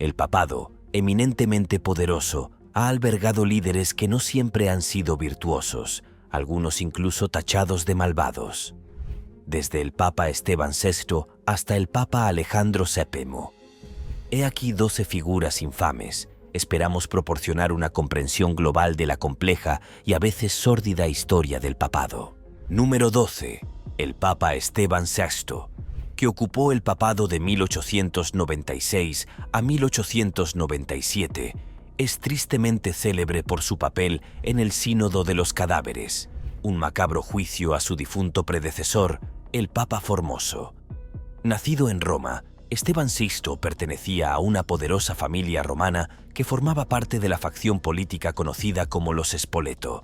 El papado, eminentemente poderoso, ha albergado líderes que no siempre han sido virtuosos, algunos incluso tachados de malvados. Desde el Papa Esteban VI hasta el Papa Alejandro VII. He aquí 12 figuras infames. Esperamos proporcionar una comprensión global de la compleja y a veces sórdida historia del papado. Número 12. El Papa Esteban VI, que ocupó el papado de 1896 a 1897, es tristemente célebre por su papel en el Sínodo de los Cadáveres, un macabro juicio a su difunto predecesor, el Papa Formoso. Nacido en Roma, Esteban VI pertenecía a una poderosa familia romana que formaba parte de la facción política conocida como los Spoleto.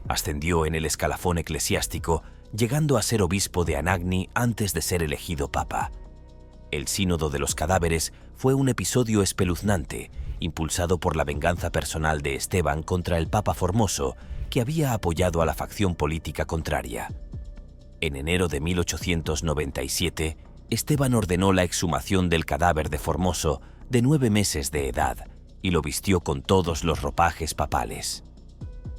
Ascendió en el escalafón eclesiástico, llegando a ser obispo de Anagni antes de ser elegido papa. El Sínodo de los Cadáveres fue un episodio espeluznante, impulsado por la venganza personal de Esteban contra el Papa Formoso, que había apoyado a la facción política contraria. En enero de 1897, Esteban ordenó la exhumación del cadáver de Formoso, de 9 meses de edad, y lo vistió con todos los ropajes papales.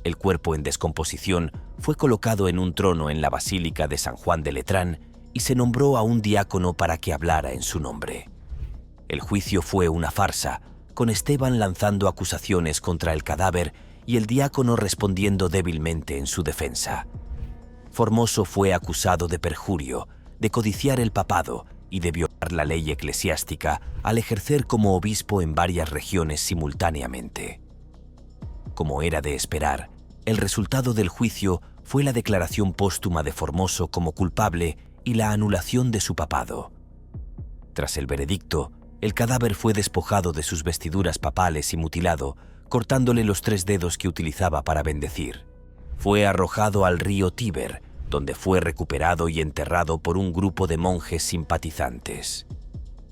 El cuerpo en descomposición fue colocado en un trono en la Basílica de San Juan de Letrán y se nombró a un diácono para que hablara en su nombre. El juicio fue una farsa, con Esteban lanzando acusaciones contra el cadáver y el diácono respondiendo débilmente en su defensa. Formoso fue acusado de perjurio, de codiciar el papado y de violar la ley eclesiástica al ejercer como obispo en varias regiones simultáneamente. Como era de esperar, el resultado del juicio fue la declaración póstuma de Formoso como culpable y la anulación de su papado. Tras el veredicto, el cadáver fue despojado de sus vestiduras papales y mutilado, cortándole los 3 dedos que utilizaba para bendecir. Fue arrojado al río Tíber, donde fue recuperado y enterrado por un grupo de monjes simpatizantes.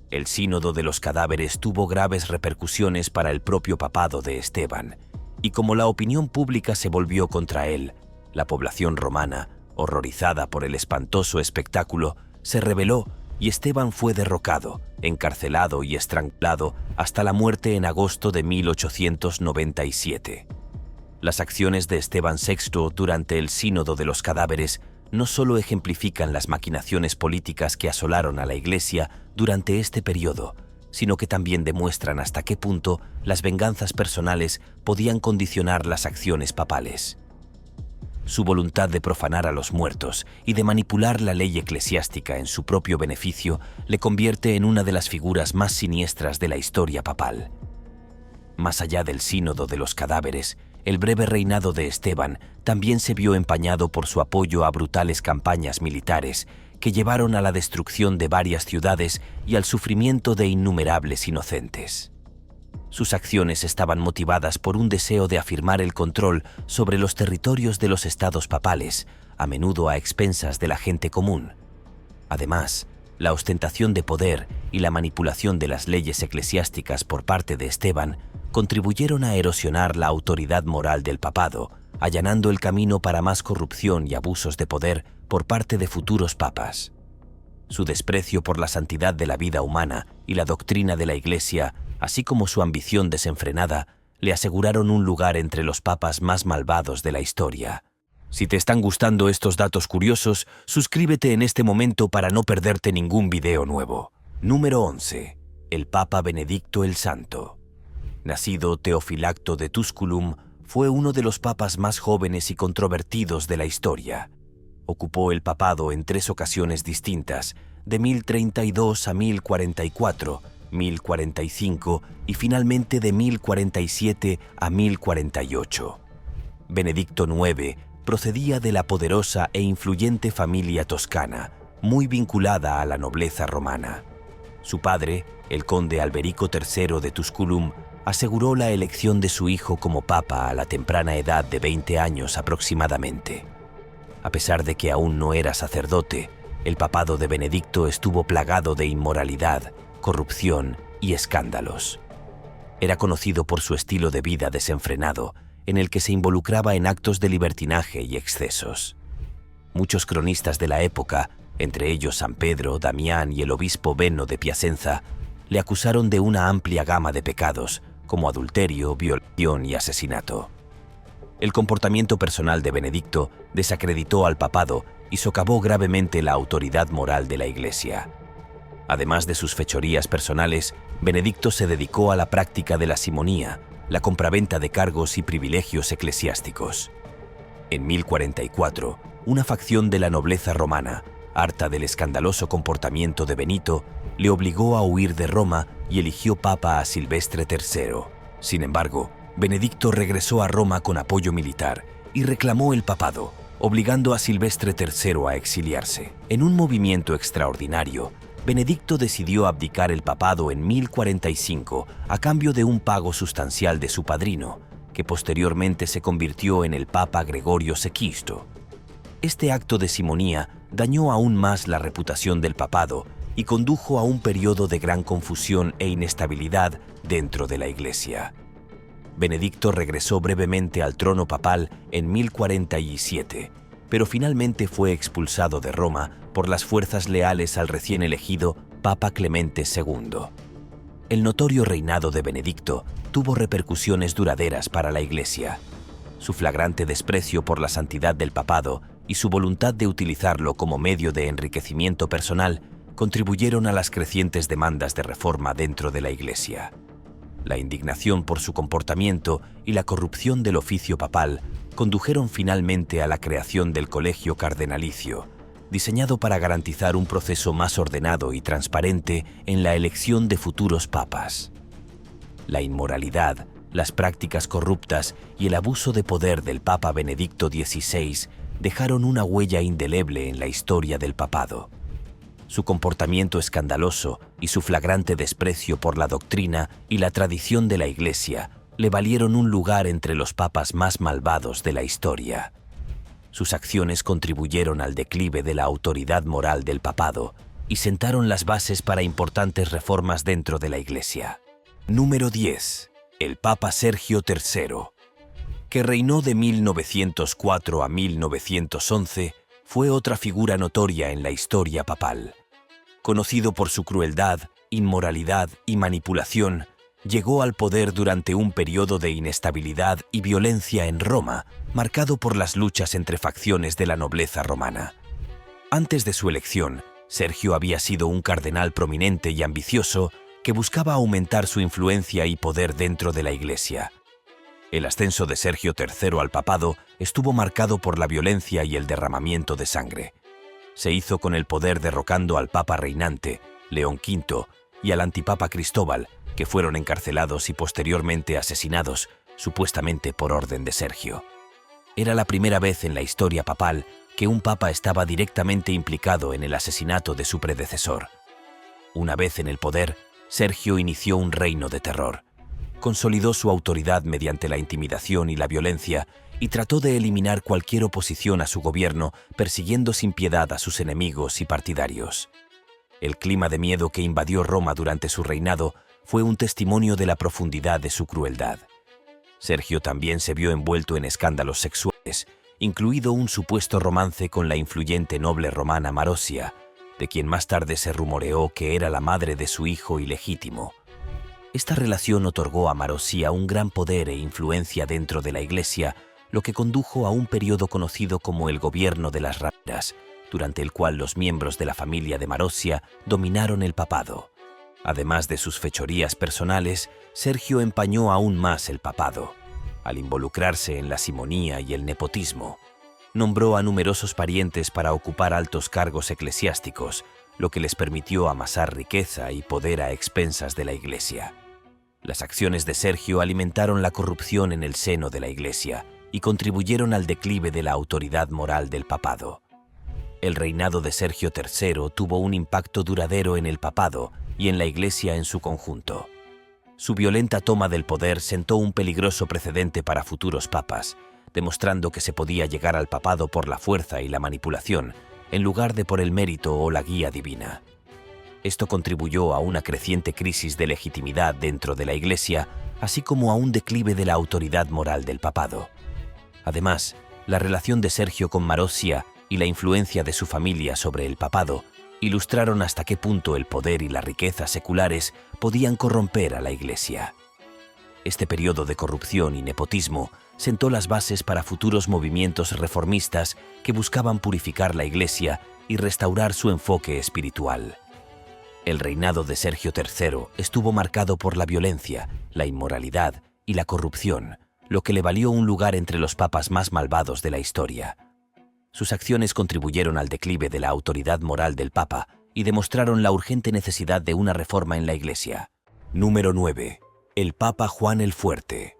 El Sínodo de los Cadáveres tuvo graves repercusiones para el propio papado de Esteban, y como la opinión pública se volvió contra él, la población romana, horrorizada por el espantoso espectáculo, se rebeló y Esteban fue derrocado, encarcelado y estrangulado hasta la muerte en agosto de 1897. Las acciones de Esteban VI durante el Sínodo de los Cadáveres no solo ejemplifican las maquinaciones políticas que asolaron a la Iglesia durante este periodo, sino que también demuestran hasta qué punto las venganzas personales podían condicionar las acciones papales. Su voluntad de profanar a los muertos y de manipular la ley eclesiástica en su propio beneficio le convierte en una de las figuras más siniestras de la historia papal. Más allá del Sínodo de los Cadáveres, el breve reinado de Esteban también se vio empañado por su apoyo a brutales campañas militares que llevaron a la destrucción de varias ciudades y al sufrimiento de innumerables inocentes. Sus acciones estaban motivadas por un deseo de afirmar el control sobre los territorios de los estados papales, a menudo a expensas de la gente común. Además, la ostentación de poder y la manipulación de las leyes eclesiásticas por parte de Esteban contribuyeron a erosionar la autoridad moral del papado, allanando el camino para más corrupción y abusos de poder por parte de futuros papas. Su desprecio por la santidad de la vida humana y la doctrina de la Iglesia, así como su ambición desenfrenada, le aseguraron un lugar entre los papas más malvados de la historia. Si te están gustando estos datos curiosos, suscríbete en este momento para no perderte ningún video nuevo. Número 11. El Papa Benedicto el Santo. Nacido Teofilacto de Tusculum, fue uno de los papas más jóvenes y controvertidos de la historia. Ocupó el papado en 3 ocasiones distintas, de 1032 a 1044, 1045 y finalmente de 1047 a 1048. Benedicto IX procedía de la poderosa e influyente familia toscana, muy vinculada a la nobleza romana. Su padre, el conde Alberico III de Tusculum, aseguró la elección de su hijo como papa a la temprana edad de 20 años aproximadamente. A pesar de que aún no era sacerdote, el papado de Benedicto estuvo plagado de inmoralidad, corrupción y escándalos. Era conocido por su estilo de vida desenfrenado, en el que se involucraba en actos de libertinaje y excesos. Muchos cronistas de la época, entre ellos San Pedro, Damián y el obispo Beno de Piacenza, le acusaron de una amplia gama de pecados, como adulterio, violación y asesinato. El comportamiento personal de Benedicto desacreditó al papado y socavó gravemente la autoridad moral de la Iglesia. Además de sus fechorías personales, Benedicto se dedicó a la práctica de la simonía, la compraventa de cargos y privilegios eclesiásticos. En 1044, una facción de la nobleza romana, harta del escandaloso comportamiento de Benito, le obligó a huir de Roma y eligió papa a Silvestre III. Sin embargo, Benedicto regresó a Roma con apoyo militar y reclamó el papado, obligando a Silvestre III a exiliarse. En un movimiento extraordinario, Benedicto decidió abdicar el papado en 1045 a cambio de un pago sustancial de su padrino, que posteriormente se convirtió en el Papa Gregorio VI. Este acto de simonía dañó aún más la reputación del papado y condujo a un periodo de gran confusión e inestabilidad dentro de la Iglesia. Benedicto regresó brevemente al trono papal en 1047, pero finalmente fue expulsado de Roma por las fuerzas leales al recién elegido Papa Clemente II. El notorio reinado de Benedicto tuvo repercusiones duraderas para la Iglesia. Su flagrante desprecio por la santidad del papado y su voluntad de utilizarlo como medio de enriquecimiento personal contribuyeron a las crecientes demandas de reforma dentro de la Iglesia. La indignación por su comportamiento y la corrupción del oficio papal condujeron finalmente a la creación del Colegio Cardenalicio, diseñado para garantizar un proceso más ordenado y transparente en la elección de futuros papas. La inmoralidad, las prácticas corruptas y el abuso de poder del Papa Benedicto XVI dejaron una huella indeleble en la historia del papado. Su comportamiento escandaloso y su flagrante desprecio por la doctrina y la tradición de la Iglesia le valieron un lugar entre los papas más malvados de la historia. Sus acciones contribuyeron al declive de la autoridad moral del papado y sentaron las bases para importantes reformas dentro de la Iglesia. Número 10. El Papa Sergio III, que reinó de 1904 a 1911, fue otra figura notoria en la historia papal. Conocido por su crueldad, inmoralidad y manipulación, llegó al poder durante un periodo de inestabilidad y violencia en Roma, marcado por las luchas entre facciones de la nobleza romana. Antes de su elección, Sergio había sido un cardenal prominente y ambicioso que buscaba aumentar su influencia y poder dentro de la Iglesia. El ascenso de Sergio III al papado estuvo marcado por la violencia y el derramamiento de sangre. Se hizo con el poder derrocando al papa reinante, León V, y al antipapa Cristóbal, que fueron encarcelados y posteriormente asesinados, supuestamente por orden de Sergio. Era la primera vez en la historia papal que un papa estaba directamente implicado en el asesinato de su predecesor. Una vez en el poder, Sergio inició un reino de terror. Consolidó su autoridad mediante la intimidación y la violencia y trató de eliminar cualquier oposición a su gobierno, persiguiendo sin piedad a sus enemigos y partidarios. El clima de miedo que invadió Roma durante su reinado fue un testimonio de la profundidad de su crueldad. Sergio también se vio envuelto en escándalos sexuales, incluido un supuesto romance con la influyente noble romana Marosia, de quien más tarde se rumoreó que era la madre de su hijo ilegítimo. Esta relación otorgó a Marosia un gran poder e influencia dentro de la Iglesia, lo que condujo a un periodo conocido como el Gobierno de las Rameras, durante el cual los miembros de la familia de Marosia dominaron el papado. Además de sus fechorías personales, Sergio empañó aún más el papado. Al involucrarse en la simonía y el nepotismo, nombró a numerosos parientes para ocupar altos cargos eclesiásticos, lo que les permitió amasar riqueza y poder a expensas de la Iglesia. Las acciones de Sergio alimentaron la corrupción en el seno de la Iglesia y contribuyeron al declive de la autoridad moral del papado. El reinado de Sergio III tuvo un impacto duradero en el papado y en la Iglesia en su conjunto. Su violenta toma del poder sentó un peligroso precedente para futuros papas, demostrando que se podía llegar al papado por la fuerza y la manipulación, en lugar de por el mérito o la guía divina. Esto contribuyó a una creciente crisis de legitimidad dentro de la Iglesia, así como a un declive de la autoridad moral del papado. Además, la relación de Sergio con Marosia y la influencia de su familia sobre el papado ilustraron hasta qué punto el poder y la riqueza seculares podían corromper a la Iglesia. Este periodo de corrupción y nepotismo sentó las bases para futuros movimientos reformistas que buscaban purificar la Iglesia y restaurar su enfoque espiritual. El reinado de Sergio III estuvo marcado por la violencia, la inmoralidad y la corrupción, lo que le valió un lugar entre los papas más malvados de la historia. Sus acciones contribuyeron al declive de la autoridad moral del Papa y demostraron la urgente necesidad de una reforma en la Iglesia. Número 9. El Papa Juan el Fuerte.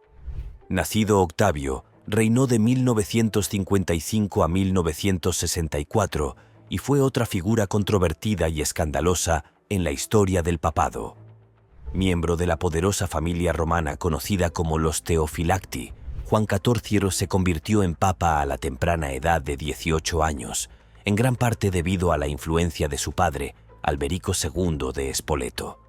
Nacido Octavio, reinó de 1955 a 1964 y fue otra figura controvertida y escandalosa en la historia del papado. Miembro de la poderosa familia romana conocida como los Teofilacti, Juan XIV se convirtió en papa a la temprana edad de 18 años, en gran parte debido a la influencia de su padre, Alberico II de Spoleto.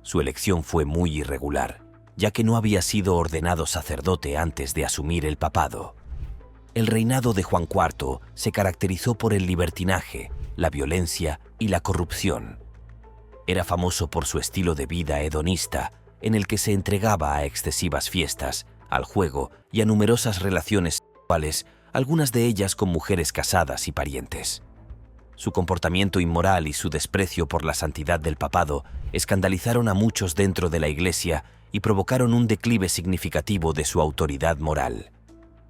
Su elección fue muy irregular, ya que no había sido ordenado sacerdote antes de asumir el papado. El reinado de Juan IV se caracterizó por el libertinaje, la violencia y la corrupción. Era famoso por su estilo de vida hedonista, en el que se entregaba a excesivas fiestas, al juego y a numerosas relaciones sexuales, algunas de ellas con mujeres casadas y parientes. Su comportamiento inmoral y su desprecio por la santidad del papado escandalizaron a muchos dentro de la Iglesia y provocaron un declive significativo de su autoridad moral.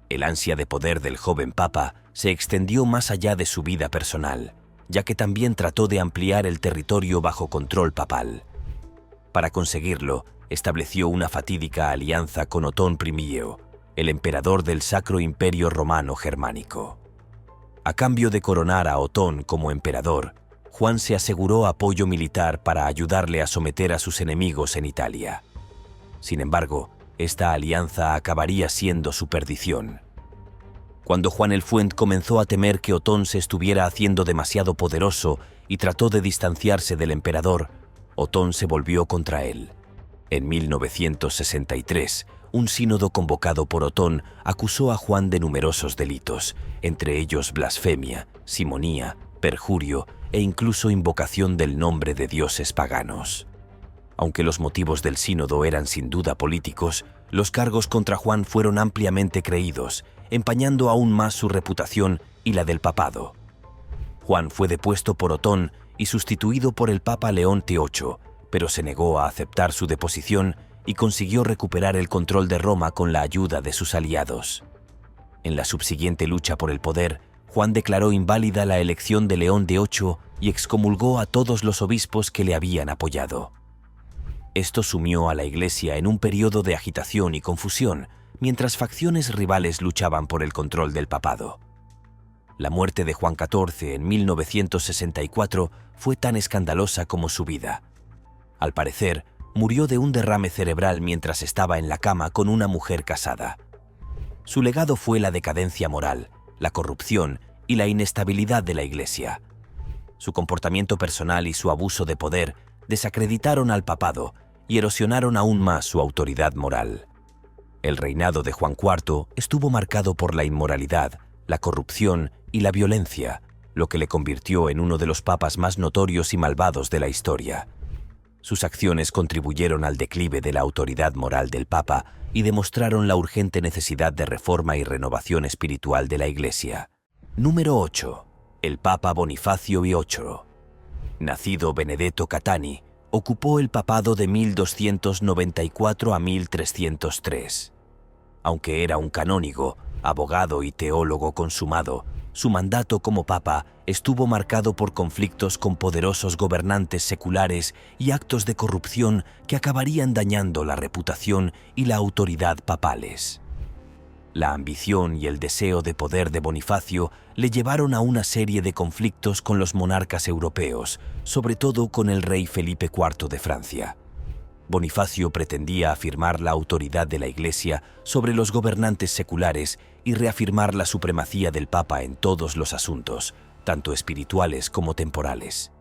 El ansia de poder del joven papa se extendió más allá de su vida personal, ya que también trató de ampliar el territorio bajo control papal. Para conseguirlo, estableció una fatídica alianza con Otón Primío, el emperador del Sacro Imperio Romano Germánico. A cambio de coronar a Otón como emperador, Juan se aseguró apoyo militar para ayudarle a someter a sus enemigos en Italia. Sin embargo, esta alianza acabaría siendo su perdición. Cuando Juan el Fuerte comenzó a temer que Otón se estuviera haciendo demasiado poderoso y trató de distanciarse del emperador, Otón se volvió contra él. En 1963, un sínodo convocado por Otón acusó a Juan de numerosos delitos, entre ellos blasfemia, simonía, perjurio e incluso invocación del nombre de dioses paganos. Aunque los motivos del sínodo eran sin duda políticos, los cargos contra Juan fueron ampliamente creídos, empañando aún más su reputación y la del papado. Juan fue depuesto por Otón y sustituido por el Papa León VIII, pero se negó a aceptar su deposición y consiguió recuperar el control de Roma con la ayuda de sus aliados. En la subsiguiente lucha por el poder, Juan declaró inválida la elección de León VIII y excomulgó a todos los obispos que le habían apoyado. Esto sumió a la Iglesia en un periodo de agitación y confusión, mientras facciones rivales luchaban por el control del papado. La muerte de Juan XIV en 1964 fue tan escandalosa como su vida. Al parecer, murió de un derrame cerebral mientras estaba en la cama con una mujer casada. Su legado fue la decadencia moral, la corrupción y la inestabilidad de la Iglesia. Su comportamiento personal y su abuso de poder desacreditaron al papado y erosionaron aún más su autoridad moral. El reinado de Juan IV estuvo marcado por la inmoralidad, la corrupción y la violencia, lo que le convirtió en uno de los papas más notorios y malvados de la historia. Sus acciones contribuyeron al declive de la autoridad moral del Papa y demostraron la urgente necesidad de reforma y renovación espiritual de la Iglesia. Número 8. El Papa Bonifacio VIII. Nacido Benedetto Catani, ocupó el papado de 1294 a 1303. Aunque era un canónigo, abogado y teólogo consumado, su mandato como papa estuvo marcado por conflictos con poderosos gobernantes seculares y actos de corrupción que acabarían dañando la reputación y la autoridad papales. La ambición y el deseo de poder de Bonifacio le llevaron a una serie de conflictos con los monarcas europeos, sobre todo con el rey Felipe IV de Francia. Bonifacio pretendía afirmar la autoridad de la Iglesia sobre los gobernantes seculares y reafirmar la supremacía del Papa en todos los asuntos, tanto espirituales como temporales.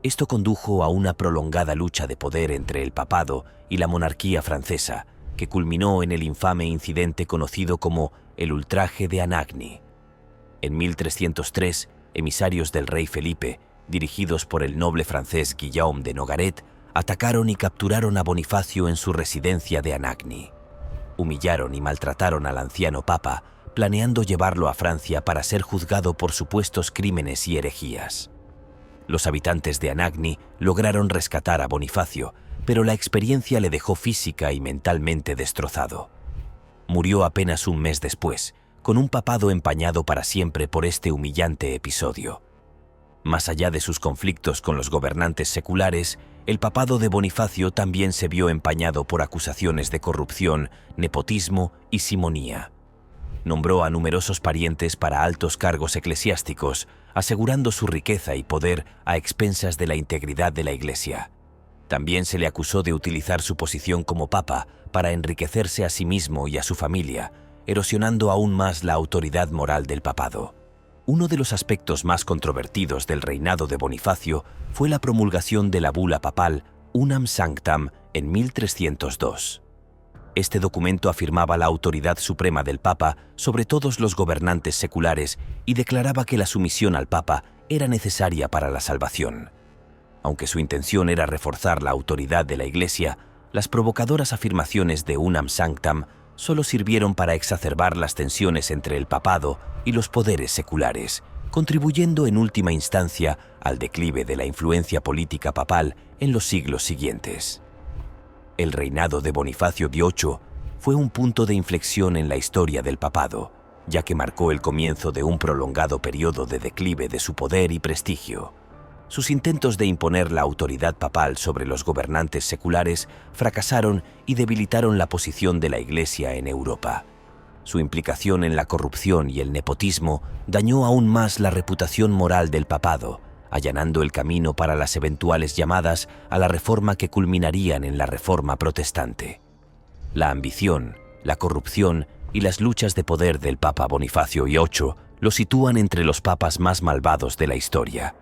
Esto condujo a una prolongada lucha de poder entre el papado y la monarquía francesa, que culminó en el infame incidente conocido como el Ultraje de Anagni. En 1303, emisarios del rey Felipe dirigidos por el noble francés Guillaume de Nogaret, atacaron y capturaron a Bonifacio en su residencia de Anagni. Humillaron y maltrataron al anciano papa, planeando llevarlo a Francia para ser juzgado por supuestos crímenes y herejías. Los habitantes de Anagni lograron rescatar a Bonifacio, pero la experiencia le dejó física y mentalmente destrozado. Murió apenas un mes después, con un papado empañado para siempre por este humillante episodio. Más allá de sus conflictos con los gobernantes seculares, el papado de Bonifacio también se vio empañado por acusaciones de corrupción, nepotismo y simonía. Nombró a numerosos parientes para altos cargos eclesiásticos, asegurando su riqueza y poder a expensas de la integridad de la Iglesia. También se le acusó de utilizar su posición como papa para enriquecerse a sí mismo y a su familia, erosionando aún más la autoridad moral del papado. Uno de los aspectos más controvertidos del reinado de Bonifacio fue la promulgación de la bula papal Unam Sanctam en 1302. Este documento afirmaba la autoridad suprema del Papa sobre todos los gobernantes seculares y declaraba que la sumisión al Papa era necesaria para la salvación. Aunque su intención era reforzar la autoridad de la Iglesia, las provocadoras afirmaciones de Unam Sanctam solo sirvieron para exacerbar las tensiones entre el papado y los poderes seculares, contribuyendo en última instancia al declive de la influencia política papal en los siglos siguientes. El reinado de Bonifacio VIII fue un punto de inflexión en la historia del papado, ya que marcó el comienzo de un prolongado periodo de declive de su poder y prestigio. Sus intentos de imponer la autoridad papal sobre los gobernantes seculares fracasaron y debilitaron la posición de la Iglesia en Europa. Su implicación en la corrupción y el nepotismo dañó aún más la reputación moral del papado, allanando el camino para las eventuales llamadas a la reforma que culminarían en la Reforma Protestante. La ambición, la corrupción y las luchas de poder del Papa Bonifacio VIII lo sitúan entre los papas más malvados de la historia.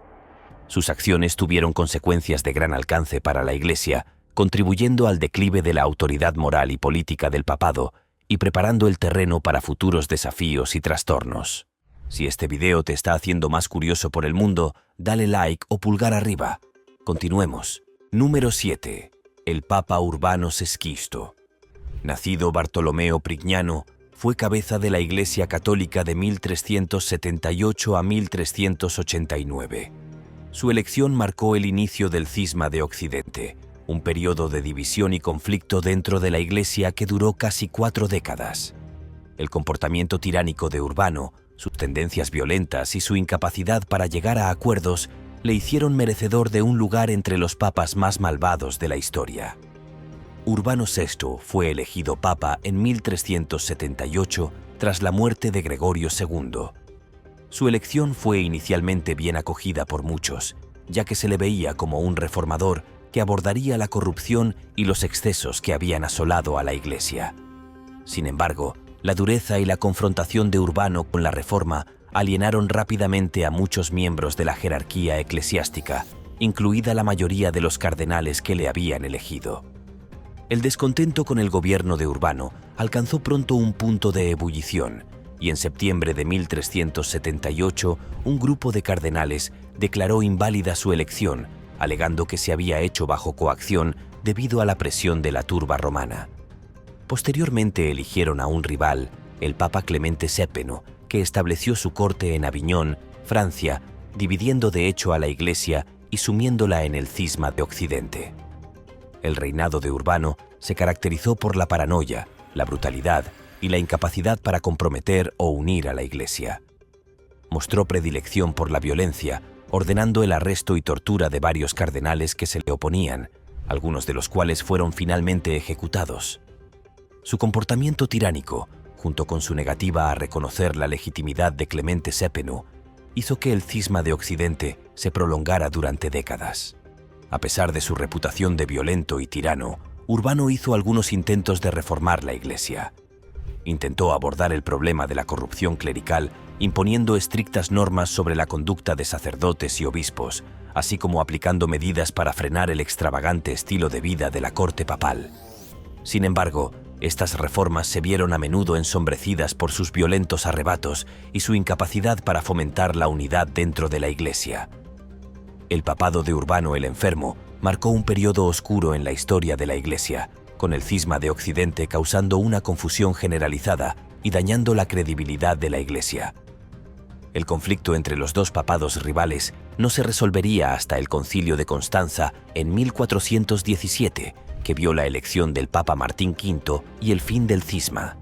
Sus acciones tuvieron consecuencias de gran alcance para la Iglesia, contribuyendo al declive de la autoridad moral y política del papado y preparando el terreno para futuros desafíos y trastornos. Si este video te está haciendo más curioso por el mundo, dale like o pulgar arriba. Continuemos. Número 7. El Papa Urbano Sexto. Nacido Bartolomeo Prignano, fue cabeza de la Iglesia Católica de 1378 a 1389. Su elección marcó el inicio del Cisma de Occidente, un periodo de división y conflicto dentro de la Iglesia que duró casi 4 décadas. El comportamiento tiránico de Urbano, sus tendencias violentas y su incapacidad para llegar a acuerdos le hicieron merecedor de un lugar entre los papas más malvados de la historia. Urbano VI fue elegido papa en 1378 tras la muerte de Gregorio II. Su elección fue inicialmente bien acogida por muchos, ya que se le veía como un reformador que abordaría la corrupción y los excesos que habían asolado a la Iglesia. Sin embargo, la dureza y la confrontación de Urbano con la Reforma alienaron rápidamente a muchos miembros de la jerarquía eclesiástica, incluida la mayoría de los cardenales que le habían elegido. El descontento con el gobierno de Urbano alcanzó pronto un punto de ebullición, y en septiembre de 1378 un grupo de cardenales declaró inválida su elección, alegando que se había hecho bajo coacción debido a la presión de la turba romana. Posteriormente eligieron a un rival, el Papa Clemente VII, que estableció su corte en Aviñón, Francia, dividiendo de hecho a la Iglesia y sumiéndola en el cisma de Occidente. El reinado de Urbano se caracterizó por la paranoia, la brutalidad y la incapacidad para comprometer o unir a la Iglesia. Mostró predilección por la violencia, ordenando el arresto y tortura de varios cardenales que se le oponían, algunos de los cuales fueron finalmente ejecutados. Su comportamiento tiránico, junto con su negativa a reconocer la legitimidad de Clemente VII, hizo que el cisma de Occidente se prolongara durante décadas. A pesar de su reputación de violento y tirano, Urbano hizo algunos intentos de reformar la Iglesia. Intentó abordar el problema de la corrupción clerical imponiendo estrictas normas sobre la conducta de sacerdotes y obispos, así como aplicando medidas para frenar el extravagante estilo de vida de la corte papal. Sin embargo, estas reformas se vieron a menudo ensombrecidas por sus violentos arrebatos y su incapacidad para fomentar la unidad dentro de la Iglesia. El papado de Urbano el Enfermo marcó un periodo oscuro en la historia de la Iglesia, con el cisma de Occidente causando una confusión generalizada y dañando la credibilidad de la Iglesia. El conflicto entre los dos papados rivales no se resolvería hasta el Concilio de Constanza en 1417, que vio la elección del Papa Martín V y el fin del cisma.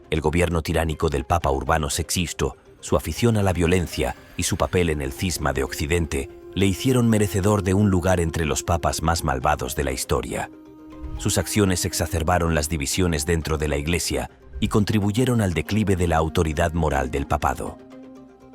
El gobierno tiránico del Papa Urbano VI, su afición a la violencia y su papel en el cisma de Occidente le hicieron merecedor de un lugar entre los papas más malvados de la historia. Sus acciones exacerbaron las divisiones dentro de la Iglesia y contribuyeron al declive de la autoridad moral del papado.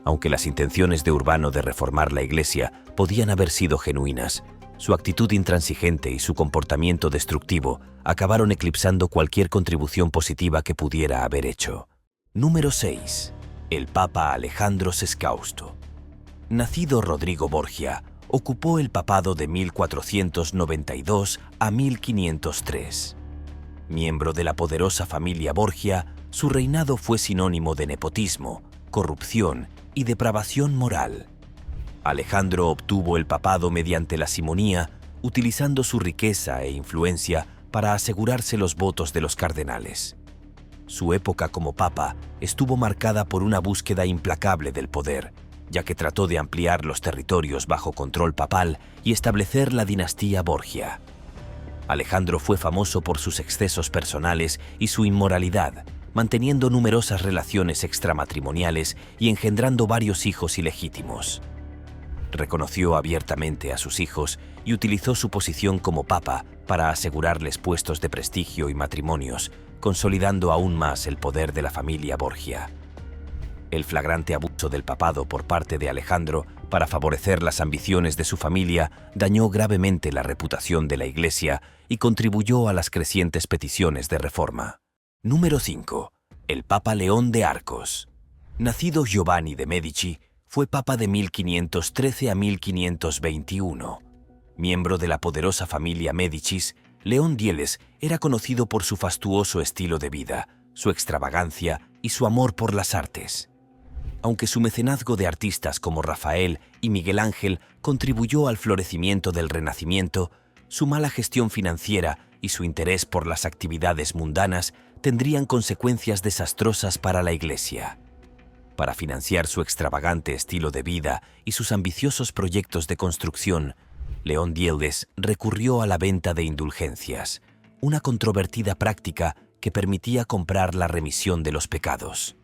Aunque las intenciones de Urbano de reformar la Iglesia podían haber sido genuinas, su actitud intransigente y su comportamiento destructivo acabaron eclipsando cualquier contribución positiva que pudiera haber hecho. Número 6. El Papa Alejandro Sescausto. Nacido Rodrigo Borgia, ocupó el papado de 1492 a 1503. Miembro de la poderosa familia Borgia, su reinado fue sinónimo de nepotismo, corrupción y depravación moral. Alejandro obtuvo el papado mediante la simonía, utilizando su riqueza e influencia para asegurarse los votos de los cardenales. Su época como papa estuvo marcada por una búsqueda implacable del poder, ya que trató de ampliar los territorios bajo control papal y establecer la dinastía Borgia. Alejandro fue famoso por sus excesos personales y su inmoralidad, manteniendo numerosas relaciones extramatrimoniales y engendrando varios hijos ilegítimos. Reconoció abiertamente a sus hijos y utilizó su posición como papa para asegurarles puestos de prestigio y matrimonios, consolidando aún más el poder de la familia Borgia. El flagrante abuso del papado por parte de Alejandro para favorecer las ambiciones de su familia dañó gravemente la reputación de la Iglesia y contribuyó a las crecientes peticiones de reforma. Número 5. El Papa León de Arcos. Nacido Giovanni de Medici, fue papa de 1513 a 1521. Miembro de la poderosa familia Médicis, León Dieles era conocido por su fastuoso estilo de vida, su extravagancia y su amor por las artes. Aunque su mecenazgo de artistas como Rafael y Miguel Ángel contribuyó al florecimiento del Renacimiento, su mala gestión financiera y su interés por las actividades mundanas tendrían consecuencias desastrosas para la Iglesia. Para financiar su extravagante estilo de vida y sus ambiciosos proyectos de construcción, León Dieles recurrió a la venta de indulgencias, una controvertida práctica que permitía comprar la remisión de los pecados.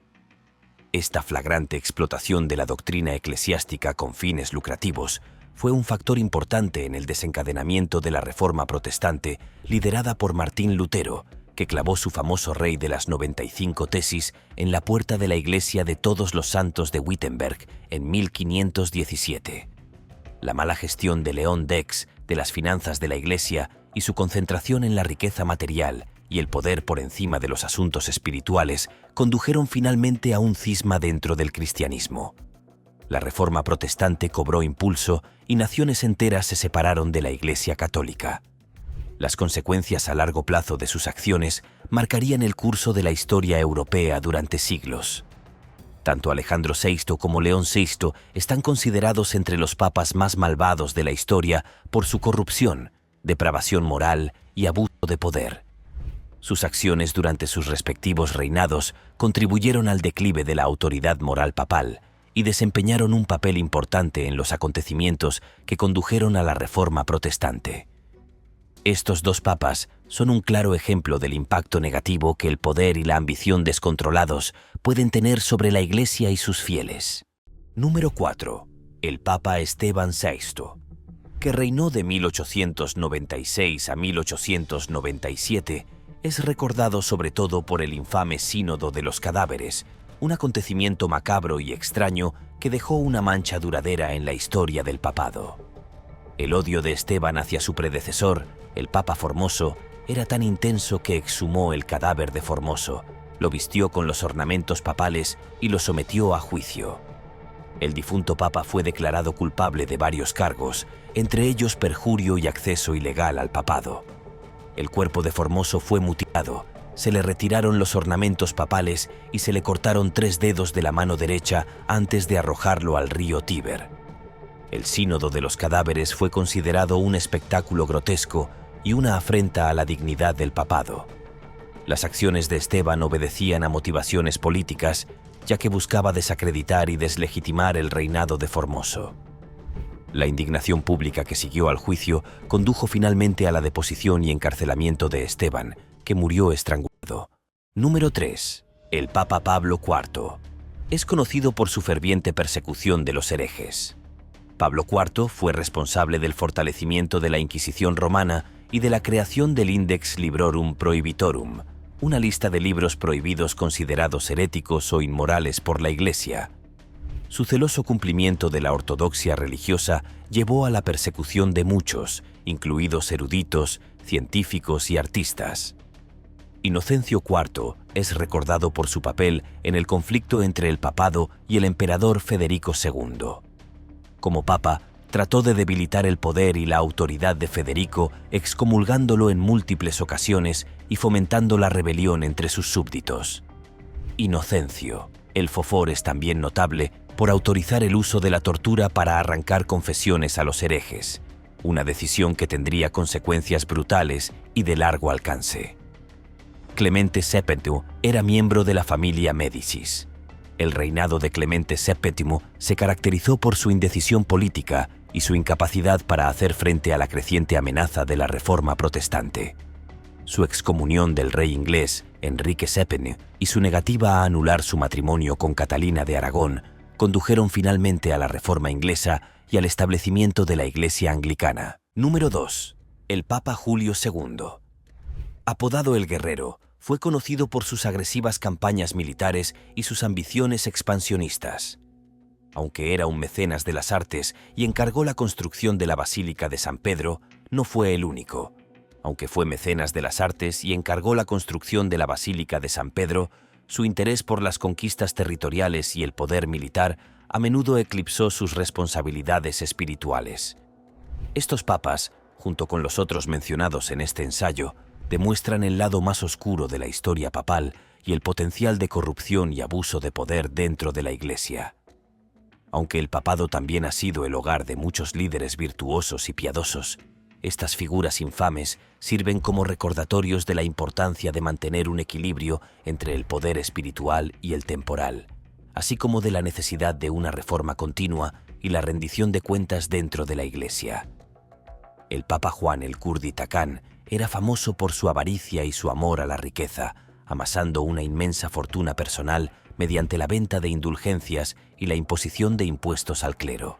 Esta flagrante explotación de la doctrina eclesiástica con fines lucrativos fue un factor importante en el desencadenamiento de la Reforma Protestante liderada por Martín Lutero, que clavó su famoso Rey de las 95 tesis en la puerta de la Iglesia de Todos los Santos de Wittenberg en 1517. La mala gestión de León Dex de las finanzas de la Iglesia y su concentración en la riqueza material y el poder por encima de los asuntos espirituales condujeron finalmente a un cisma dentro del cristianismo. La Reforma Protestante cobró impulso y naciones enteras se separaron de la Iglesia católica. Las consecuencias a largo plazo de sus acciones marcarían el curso de la historia europea durante siglos. Tanto Alejandro VI como León VI están considerados entre los papas más malvados de la historia por su corrupción, depravación moral y abuso de poder. Sus acciones durante sus respectivos reinados contribuyeron al declive de la autoridad moral papal y desempeñaron un papel importante en los acontecimientos que condujeron a la Reforma Protestante. Estos dos papas son un claro ejemplo del impacto negativo que el poder y la ambición descontrolados pueden tener sobre la Iglesia y sus fieles. Número 4. El Papa Esteban VI, que reinó de 1896 a 1897, es recordado sobre todo por el infame Sínodo de los Cadáveres, un acontecimiento macabro y extraño que dejó una mancha duradera en la historia del papado. El odio de Esteban hacia su predecesor, el Papa Formoso, era tan intenso que exhumó el cadáver de Formoso, lo vistió con los ornamentos papales y lo sometió a juicio. El difunto Papa fue declarado culpable de varios cargos, entre ellos perjurio y acceso ilegal al papado. El cuerpo de Formoso fue mutilado, se le retiraron los ornamentos papales y se le cortaron 3 dedos de la mano derecha antes de arrojarlo al río Tíber. El sínodo de los cadáveres fue considerado un espectáculo grotesco y una afrenta a la dignidad del papado. Las acciones de Esteban obedecían a motivaciones políticas, ya que buscaba desacreditar y deslegitimar el reinado de Formoso. La indignación pública que siguió al juicio condujo finalmente a la deposición y encarcelamiento de Esteban, que murió estrangulado. Número 3. El Papa Pablo IV. Es conocido por su ferviente persecución de los herejes. Pablo IV fue responsable del fortalecimiento de la Inquisición romana y de la creación del Index Librorum Prohibitorum, una lista de libros prohibidos considerados heréticos o inmorales por la Iglesia. Su celoso cumplimiento de la ortodoxia religiosa llevó a la persecución de muchos, incluidos eruditos, científicos y artistas. Inocencio IV es recordado por su papel en el conflicto entre el papado y el emperador Federico II. Como papa, trató de debilitar el poder y la autoridad de Federico, excomulgándolo en múltiples ocasiones y fomentando la rebelión entre sus súbditos. Inocencio, el Fofor, es también notable por autorizar el uso de la tortura para arrancar confesiones a los herejes, una decisión que tendría consecuencias brutales y de largo alcance. Clemente VII era miembro de la familia Médicis. El reinado de Clemente VII se caracterizó por su indecisión política y su incapacidad para hacer frente a la creciente amenaza de la Reforma protestante. Su excomunión del rey inglés, Enrique VII, y su negativa a anular su matrimonio con Catalina de Aragón condujeron finalmente a la Reforma inglesa y al establecimiento de la Iglesia anglicana. Número 2. El Papa Julio II. Apodado el Guerrero, fue conocido por sus agresivas campañas militares y sus ambiciones expansionistas. Aunque era un mecenas de las artes y encargó la construcción de la Basílica de San Pedro, no fue el único. Aunque fue mecenas de las artes y encargó la construcción de la Basílica de San Pedro, su interés por las conquistas territoriales y el poder militar a menudo eclipsó sus responsabilidades espirituales. Estos papas, junto con los otros mencionados en este ensayo, demuestran el lado más oscuro de la historia papal y el potencial de corrupción y abuso de poder dentro de la Iglesia. Aunque el papado también ha sido el hogar de muchos líderes virtuosos y piadosos, estas figuras infames sirven como recordatorios de la importancia de mantener un equilibrio entre el poder espiritual y el temporal, así como de la necesidad de una reforma continua y la rendición de cuentas dentro de la Iglesia. El Papa Juan el Kurdi Takán era famoso por su avaricia y su amor a la riqueza, amasando una inmensa fortuna personal mediante la venta de indulgencias y la imposición de impuestos al clero.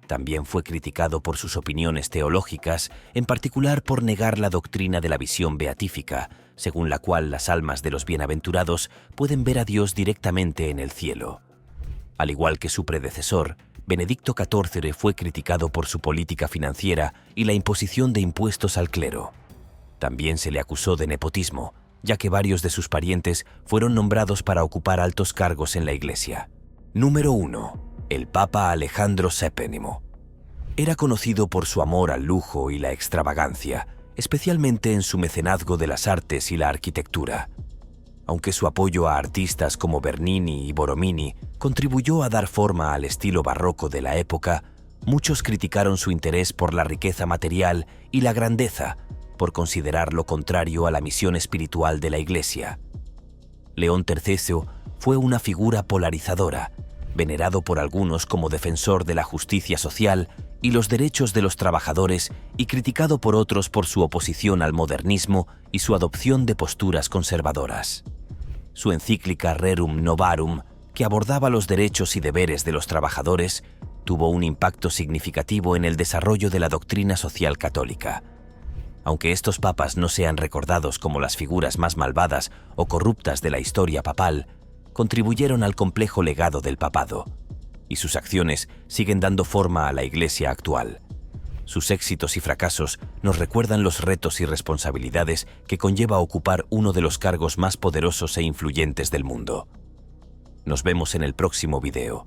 También fue criticado por sus opiniones teológicas, en particular por negar la doctrina de la visión beatífica, según la cual las almas de los bienaventurados pueden ver a Dios directamente en el cielo. Al igual que su predecesor, Benedicto XIV fue criticado por su política financiera y la imposición de impuestos al clero. También se le acusó de nepotismo, ya que varios de sus parientes fueron nombrados para ocupar altos cargos en la Iglesia. Número 1. El Papa Alejandro VII. Era conocido por su amor al lujo y la extravagancia, especialmente en su mecenazgo de las artes y la arquitectura. Aunque su apoyo a artistas como Bernini y Borromini contribuyó a dar forma al estilo barroco de la época, muchos criticaron su interés por la riqueza material y la grandeza, por considerar lo contrario a la misión espiritual de la Iglesia. León III fue una figura polarizadora, venerado por algunos como defensor de la justicia social y los derechos de los trabajadores y criticado por otros por su oposición al modernismo y su adopción de posturas conservadoras. Su encíclica Rerum Novarum, que abordaba los derechos y deberes de los trabajadores, tuvo un impacto significativo en el desarrollo de la doctrina social católica. Aunque estos papas no sean recordados como las figuras más malvadas o corruptas de la historia papal, contribuyeron al complejo legado del papado, y sus acciones siguen dando forma a la Iglesia actual. Sus éxitos y fracasos nos recuerdan los retos y responsabilidades que conlleva ocupar uno de los cargos más poderosos e influyentes del mundo. Nos vemos en el próximo video.